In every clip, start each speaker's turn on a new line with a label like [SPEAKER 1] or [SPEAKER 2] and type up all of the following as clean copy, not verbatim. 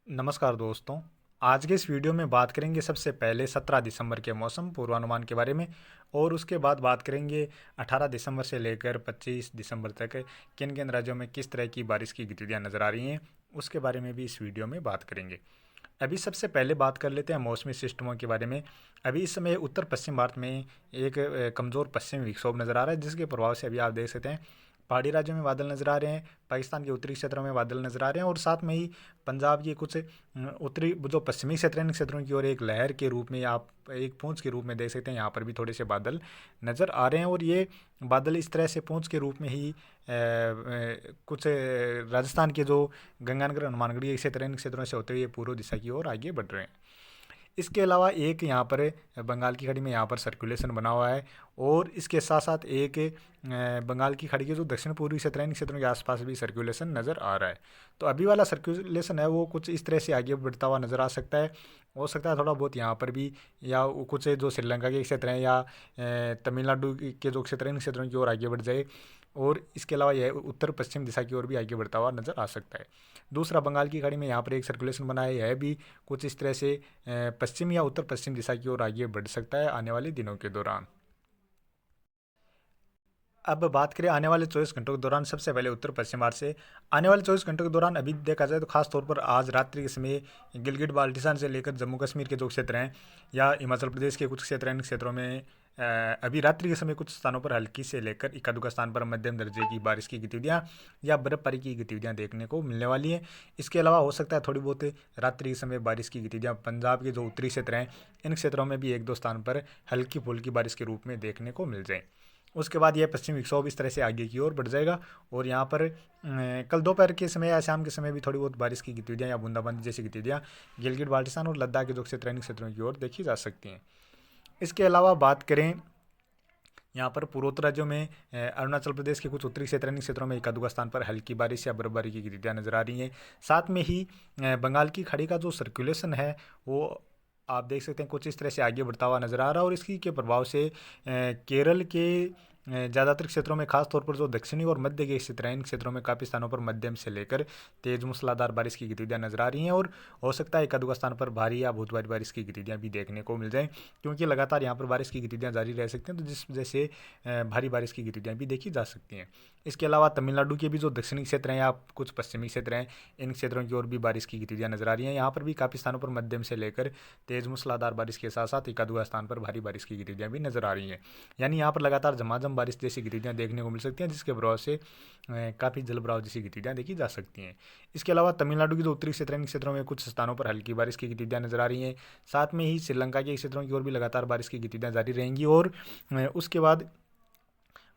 [SPEAKER 1] नमस्कार दोस्तों। आज के इस वीडियो में बात करेंगे सबसे पहले 17 दिसंबर के मौसम पूर्वानुमान के बारे में और उसके बाद बात करेंगे 18 दिसंबर से लेकर 25 दिसंबर तक किन किन राज्यों में किस तरह की बारिश की गतिविधियां नज़र आ रही हैं उसके बारे में भी इस वीडियो में बात करेंगे। अभी सबसे पहले बात कर लेते हैं मौसमी सिस्टमों के बारे में। अभी इस समय उत्तर पश्चिम भारत में एक कमज़ोर पश्चिमी विक्षोभ नज़र आ रहा है जिसके प्रभाव से अभी आप देख सकते हैं पहाड़ी राज्यों में बादल नज़र आ रहे हैं, पाकिस्तान के उत्तरी क्षेत्रों में बादल नज़र आ रहे हैं और साथ में ही पंजाब के कुछ उत्तरी जो पश्चिमी क्षेत्र हैं इन क्षेत्रों की ओर एक लहर के रूप में आप एक पूंछ के रूप में देख सकते हैं। यहाँ पर भी थोड़े से बादल नज़र आ रहे हैं और ये बादल इस तरह से पूंछ के रूप में ही कुछ राजस्थान के जो गंगानगर हनुमानगढ़ी क्षेत्र हैं इन क्षेत्रों से होते हुए पूर्व दिशा की ओर आगे बढ़ रहे हैं। इसके अलावा एक यहाँ पर बंगाल की खाड़ी में यहाँ पर सर्कुलेशन बना हुआ है और इसके साथ साथ एक बंगाल की खाड़ी के जो दक्षिण पूर्वी क्षेत्र है इन क्षेत्रों के आसपास भी सर्कुलेशन नज़र आ रहा है। तो अभी वाला सर्कुलेशन है वो कुछ इस तरह से आगे बढ़ता हुआ नज़र आ सकता है। हो सकता है थोड़ा बहुत यहाँ पर भी या कुछ जो श्रीलंका के क्षेत्र हैं या तमिलनाडु के जो क्षेत्र हैं इन क्षेत्रों की ओर आगे बढ़ जाए और इसके अलावा यह उत्तर पश्चिम दिशा की ओर भी आगे बढ़ता हुआ नज़र आ सकता है। दूसरा बंगाल की खाड़ी में यहाँ पर एक सर्कुलेशन बना है, यह भी कुछ इस तरह से पश्चिम या उत्तर पश्चिम दिशा की ओर आगे बढ़ सकता है आने वाले दिनों के दौरान। अब बात करें आने वाले 24 घंटों के दौरान, सबसे पहले उत्तर पश्चिम भारत से आने वाले 24 घंटों के दौरान अभी देखा जाए तो खास तौर पर आज रात्रि के समय गिलगिट बाल्टिस्तान से लेकर जम्मू कश्मीर के जो क्षेत्र हैं या हिमाचल प्रदेश के कुछ क्षेत्र हैं इन क्षेत्रों में अभी रात्रि के समय कुछ स्थानों पर हल्की से लेकर इक्का दुक्का स्थान पर मध्यम दर्जे की बारिश की गतिविधियां या बर्फबारी की गतिविधियां देखने को मिलने वाली हैं। इसके अलावा हो सकता है थोड़ी बहुत रात्रि के समय बारिश की गतिविधियां पंजाब के जो उत्तरी क्षेत्र हैं इन क्षेत्रों में भी एक दो स्थान पर हल्की फुल्की बारिश के रूप में देखने को मिल जाए। उसके बाद यह पश्चिमी विक्षोभ इस तरह से आगे की ओर बढ़ जाएगा और यहाँ पर कल दोपहर के समय या शाम के समय भी थोड़ी बहुत बारिश की गतिविधियाँ या बूंदाबांदी जैसी गतिविधियाँ गिलगिट बाल्टिस्तान और लद्दाख के जो क्षेत्र हैं इन क्षेत्रों की ओर देखी जा सकती हैं। इसके अलावा बात करें यहाँ पर पूर्वोत्तर राज्यों में अरुणाचल प्रदेश के कुछ उत्तरी क्षेत्र इन क्षेत्रों में एक आध स्थान पर हल्की बारिश या बर्फबारी की गतिविधियाँ नजर आ रही हैं। साथ में ही बंगाल की खाड़ी का जो सर्कुलेशन है वो आप देख सकते हैं कुछ इस तरह से आगे बढ़ता हुआ नजर आ रहा है और इसकी के प्रभाव से केरल के ज़्यादातर क्षेत्रों में खास तौर पर जो दक्षिणी और मध्य के क्षेत्र हैं इन क्षेत्रों में काफ़ी स्थानों पर मध्यम से लेकर तेज मूसलाधार बारिश की गतिविधियां नजर आ रही हैं और हो सकता है एक आध स्थान पर भारी या बहुत भारी बारिश की गतिविधियां भी देखने को मिल जाएं क्योंकि लगातार यहाँ पर बारिश की गतिविधियां जारी रह सकती हैं तो जिस वजह से भारी बारिश की गतिविधियां भी देखी जा सकती हैं। इसके अलावा तमिलनाडु के भी जो दक्षिणी क्षेत्र हैं या कुछ पश्चिमी क्षेत्र हैं इन क्षेत्रों की ओर भी बारिश की गतिविधियां नजर आ रही हैं। यहाँ पर भी काफ़ी स्थानों पर मध्यम से लेकर तेज मूसलाधार बारिश के साथ साथ एक आध स्थान पर भारी बारिश की गतिविधियां भी नजर आ रही हैं। यानी यहाँ पर लगातार झमाझम बारिश जैसी गतिविधियां देखने को मिल सकती हैं जिसके प्रभाव से काफ़ी जलभराव जैसी गतिविधियां देखी जा सकती हैं। इसके अलावा तमिलनाडु के जो उत्तरी क्षेत्र हैं इन क्षेत्रों में कुछ स्थानों पर हल्की बारिश की गतिविधियां नजर आ रही हैं। साथ में ही श्रीलंका के क्षेत्रों की ओर भी लगातार बारिश की गतिविधियां जारी रहेंगी और उसके बाद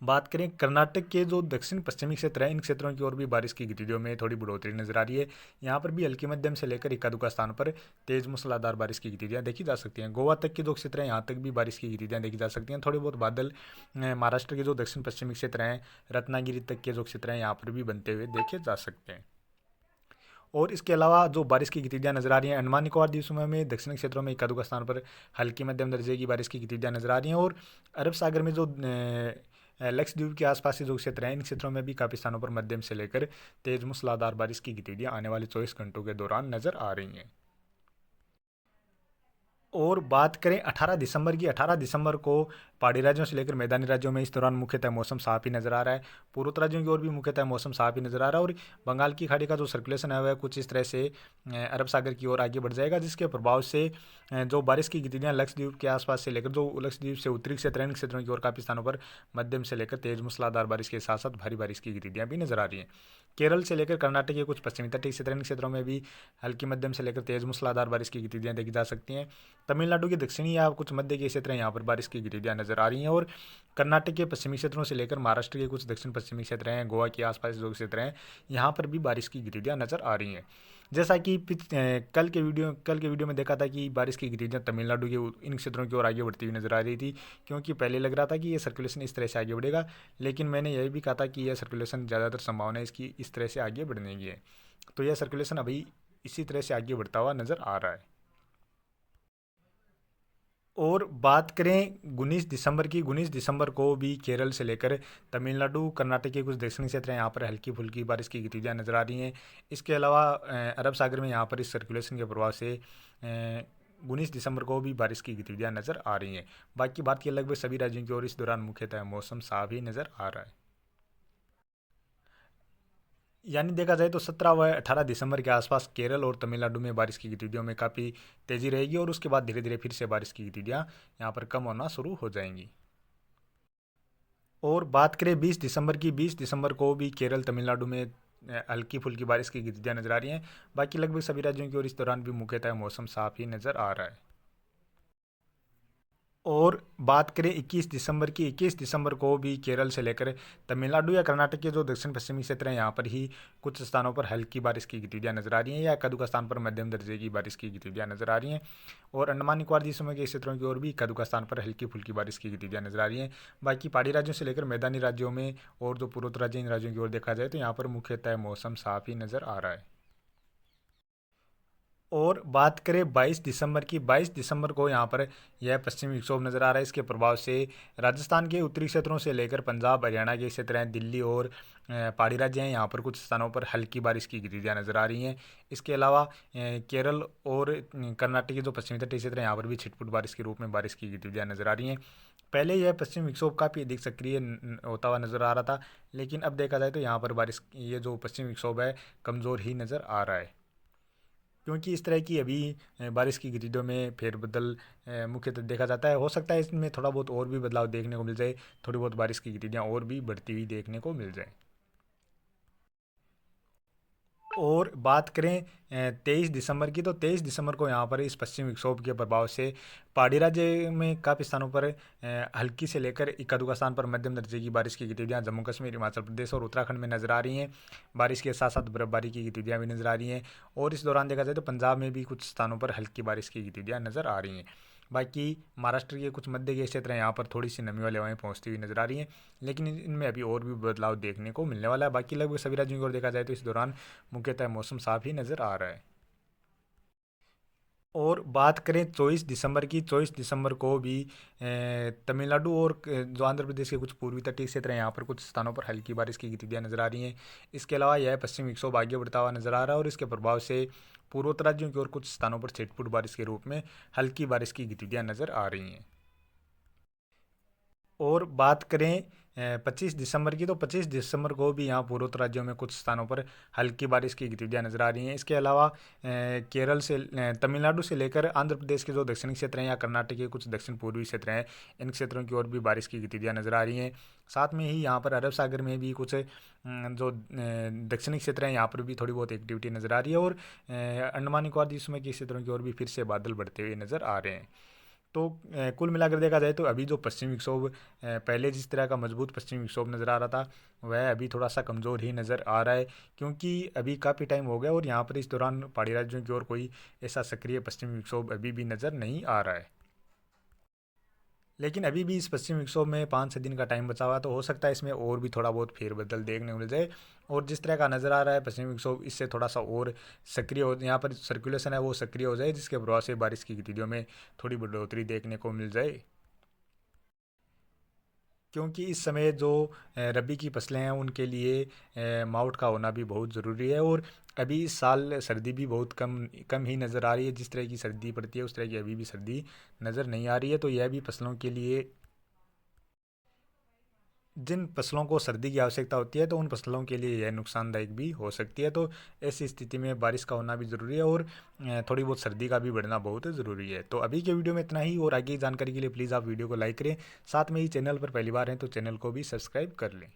[SPEAKER 1] बात करें कर्नाटक के जो दक्षिण पश्चिमी क्षेत्र हैं इन क्षेत्रों की ओर भी बारिश की गतिविधियों में थोड़ी बढ़ोतरी नजर आ रही है। यहाँ पर भी हल्की मध्यम से लेकर इक्का दुक्का स्थान पर तेज मूसलाधार बारिश की गतिविधियां देखी जा सकती हैं। गोवा तक के जो क्षेत्र हैं यहाँ तक भी बारिश की गतिविधियां देखी जा सकती हैं। थोड़े बहुत बादल महाराष्ट्र के जो दक्षिण पश्चिमी क्षेत्र हैं रत्नागिरी तक के जो क्षेत्र हैं यहाँ पर भी बनते हुए देखे जा सकते हैं। और इसके अलावा जो बारिश की गतिविधियां नजर आ रही हैं अंडमान निकोबार द्वीप समूह में दक्षिणी क्षेत्रों में इक्का स्थान पर हल्की मध्यम दर्जे की बारिश की गतिविधियां नजर आ रही हैं और अरब सागर में जो लक्षद्वीप के आसपास के जो क्षेत्र हैं इन क्षेत्रों में भी काफ़ी स्थानों पर मध्यम से लेकर तेज मूसलाधार बारिश की गतिविधियां आने वाले 24 घंटों के दौरान नजर आ रही हैं। और बात करें 18 दिसंबर की, 18 दिसंबर को पहाड़ी राज्यों से लेकर मैदानी राज्यों में इस दौरान मुख्यतः मौसम साफ ही नजर आ रहा है। पूर्वोत्तर राज्यों की ओर भी मुख्यतः मौसम साफ ही नजर आ रहा है और बंगाल की खाड़ी का जो सर्कुलेशन है वह कुछ इस तरह से अरब सागर की ओर आगे बढ़ जाएगा जिसके प्रभाव से जो बारिश की गतिविधियां लक्षद्वीप के आसपास से लेकर जो लक्षद्वीप से उत्तरी क्षेत्र इन क्षेत्रों की ओर काफ़ी स्थानों पर मध्यम से लेकर तेज मूसलाधार बारिश के साथ साथ भारी बारिश की गतिविधियां भी नजर आ रही हैं। केरल से लेकर कर्नाटक के कुछ पश्चिमी तटीय क्षेत्र इन क्षेत्रों में भी हल्की मध्यम से लेकर तेज मूसलाधार बारिश की गतिविधियां देखी जा सकती हैं। तमिलनाडु के दक्षिणी या कुछ मध्य के क्षेत्र हैं यहाँ पर बारिश की गतिविधियां नजर आ रही हैं और कर्नाटक के पश्चिमी क्षेत्रों से लेकर महाराष्ट्र के कुछ दक्षिण पश्चिमी क्षेत्र हैं गोवा के आसपास जो क्षेत्र हैं यहाँ पर भी बारिश की गतिविधियां नजर आ रही हैं। जैसा कि कल के वीडियो में देखा था कि बारिश की गतिविधियां तमिलनाडु के इन क्षेत्रों की ओर आगे बढ़ती हुई नजर आ रही थी क्योंकि पहले लग रहा था कि ये सर्कुलेशन इस तरह से आगे बढ़ेगा लेकिन मैंने यह भी कहा था कि यह सर्कुलेशन ज़्यादातर संभावना है इसकी इस तरह से आगे बढ़ने की है। तो यह सर्कुलेशन अभी इसी तरह से आगे बढ़ता हुआ नजर आ रहा है। और बात करें 19 दिसंबर की, 19 दिसंबर को भी केरल से लेकर तमिलनाडु, कर्नाटक के कुछ दक्षिणी क्षेत्र हैं, यहाँ पर हल्की फुल्की बारिश की गतिविधियाँ नज़र आ रही हैं। इसके अलावा अरब सागर में यहाँ पर इस सर्कुलेशन के प्रभाव से 19 दिसंबर को भी बारिश की गतिविधियाँ नज़र आ रही हैं। बाकी भारत के लगभग सभी राज्यों की ओर इस दौरान मुख्यतः मौसम साफ ही नज़र आ रहा है। यानी देखा जाए तो 17 व 18 दिसंबर के आसपास केरल और तमिलनाडु में बारिश की गतिविधियों में काफ़ी तेज़ी रहेगी और उसके बाद धीरे धीरे फिर से बारिश की गतिविधियाँ यहाँ पर कम होना शुरू हो जाएंगी। और बात करें 20 दिसंबर की, 20 दिसंबर को भी केरल, तमिलनाडु में हल्की फुल्की बारिश की गतिविधियाँ नजर आ रही हैं। बाकी लगभग सभी राज्यों की ओर इस दौरान भी मुख्यतः मौसम साफ ही नजर आ रहा है। और बात करें 21 दिसंबर की, 21 दिसंबर को भी केरल से लेकर तमिलनाडु या कर्नाटक के जो दक्षिण पश्चिमी क्षेत्र हैं, यहाँ पर ही कुछ स्थानों पर हल्की बारिश की गतिविधियाँ नजर आ रही हैं या कदू का स्थान पर मध्यम दर्जे की बारिश की गतिविधियाँ नजर आ रही हैं। और अंडमान निकोबार द्वीप समूह के क्षेत्रों की ओर भी कदू का स्थान पर हल्की फुल्की बारिश की गतिविधियाँ नजर आ रही हैं। बाकी पहाड़ी राज्यों से लेकर मैदानी राज्यों में और जो पूर्वोत्तर राज्य, इन राज्यों की ओर देखा जाए तो यहाँ पर मुख्यतः मौसम साफ ही नजर आ रहा है। और बात करें 22 दिसंबर की, 22 दिसंबर को यहाँ पर यह पश्चिमी विक्षोभ नज़र आ रहा है। इसके प्रभाव से राजस्थान के उत्तरी क्षेत्रों से लेकर पंजाब, हरियाणा के क्षेत्र हैं, दिल्ली और पहाड़ी राज्य हैं, यहाँ पर कुछ स्थानों पर हल्की बारिश की गतिविधियाँ नज़र आ रही हैं। इसके अलावा केरल और कर्नाटक के जो पश्चिमी तटीय क्षेत्र हैं, यहाँ पर भी छिटपुट बारिश के रूप में बारिश की गतिविधियाँ नज़र आ रही हैं। पहले यह पश्चिमी विक्षोभ काफ़ी अधिक सक्रिय होता हुआ नज़र आ रहा था, लेकिन अब देखा जाए तो यहाँ पर बारिश, ये जो पश्चिमी विक्षोभ है, कमज़ोर ही नज़र आ रहा है। क्योंकि इस तरह की अभी बारिश की गतिविधियों में फेरबदल मुख्यतः देखा जाता है। हो सकता है इसमें थोड़ा बहुत और भी बदलाव देखने को मिल जाए, थोड़ी बहुत बारिश की गतिविधियाँ और भी बढ़ती हुई देखने को मिल जाए। और बात करें 23 दिसंबर की, तो 23 दिसंबर को यहाँ पर इस पश्चिमी विक्षोभ के प्रभाव से पहाड़ी राज्य में काफ़ी स्थानों पर हल्की से लेकर एक आध स्थान पर मध्यम दर्जे की बारिश की गतिविधियाँ जम्मू कश्मीर, हिमाचल प्रदेश और उत्तराखंड में नजर आ रही हैं। बारिश के साथ साथ बर्फबारी की गतिविधियाँ भी नजर आ रही हैं। और इस दौरान देखा जाए तो पंजाब में भी कुछ स्थानों पर हल्की बारिश की गतिविधियाँ नजर आ रही हैं। बाकी महाराष्ट्र के कुछ मध्य के क्षेत्र हैं, यहाँ पर थोड़ी सी नमी वाली हवाएं पहुँचती हुई नजर आ रही हैं, लेकिन इनमें अभी और भी बदलाव देखने को मिलने वाला है। बाकी लगभग सभी राज्यों की ओर देखा जाए तो इस दौरान मुख्यतः मौसम साफ ही नज़र आ रहा है। और बात करें 24 दिसंबर की, 24 दिसंबर को भी तमिलनाडु और जो आंध्र प्रदेश के कुछ पूर्वी तटीय क्षेत्र हैं, यहाँ पर कुछ स्थानों पर हल्की बारिश की गतिविधियाँ नजर आ रही हैं। इसके अलावा यह पश्चिमी विक्षोभ आगे बढ़ता हुआ नजर आ रहा है और इसके प्रभाव से पूर्वोत्तर राज्यों की ओर कुछ स्थानों पर छिटपुट बारिश के रूप में हल्की बारिश की गतिविधियाँ नजर आ रही हैं। और बात करें 25 दिसंबर की, तो 25 दिसंबर को भी यहाँ पूर्वोत्तर राज्यों में कुछ स्थानों पर हल्की बारिश की गतिविधियाँ नजर आ रही हैं। इसके अलावा केरल से तमिलनाडु से लेकर आंध्र प्रदेश के जो दक्षिणी क्षेत्र हैं या कर्नाटक के कुछ दक्षिण पूर्वी क्षेत्र हैं, इन क्षेत्रों की ओर भी बारिश की गतिविधियाँ नजर आ रही हैं। साथ में ही यहाँ पर अरब सागर में भी कुछ जो दक्षिणी क्षेत्र हैं, यहाँ पर भी थोड़ी बहुत एक्टिविटी नज़र आ रही है। और अंडमान निकोबार द्वीप समूह के क्षेत्रों की ओर भी फिर से बादल बढ़ते हुए नज़र आ रहे हैं। तो कुल मिलाकर देखा जाए तो अभी जो पश्चिमी विक्षोभ पहले जिस तरह का मजबूत पश्चिमी विक्षोभ नज़र आ रहा था, वह अभी थोड़ा सा कमज़ोर ही नज़र आ रहा है, क्योंकि अभी काफ़ी टाइम हो गया और यहाँ पर इस दौरान पहाड़ी राज्यों की ओर कोई ऐसा सक्रिय पश्चिमी विक्षोभ अभी भी नज़र नहीं आ रहा है। लेकिन अभी भी इस पश्चिमी विक्षोभ में 5-6 दिन का टाइम बचा हुआ है, तो हो सकता है इसमें और भी थोड़ा बहुत फेरबदल देखने को मिल जाए। और जिस तरह का नज़र आ रहा है पश्चिमी विक्षोभ, इससे थोड़ा सा और सक्रिय हो, यहाँ पर सर्कुलेशन है वो सक्रिय हो जाए, जिसके प्रभाव से बारिश की गतिविधियों में थोड़ी बढ़ोतरी देखने को मिल जाए। क्योंकि इस समय जो रबी की फसलें हैं उनके लिए मावठ का होना भी बहुत ज़रूरी है। और अभी इस साल सर्दी भी बहुत कम कम ही नज़र आ रही है। जिस तरह की सर्दी पड़ती है उस तरह की अभी भी सर्दी नज़र नहीं आ रही है। तो यह भी फसलों के लिए, जिन फसलों को सर्दी की आवश्यकता होती है, तो उन फसलों के लिए यह नुकसानदायक भी हो सकती है। तो ऐसी स्थिति में बारिश का होना भी ज़रूरी है और थोड़ी बहुत सर्दी का भी बढ़ना बहुत ज़रूरी है। तो अभी के वीडियो में इतना ही, और आगे की जानकारी के लिए प्लीज़ आप वीडियो को लाइक करें, साथ में ही चैनल पर पहली बार हैं तो चैनल को भी सब्सक्राइब कर लें।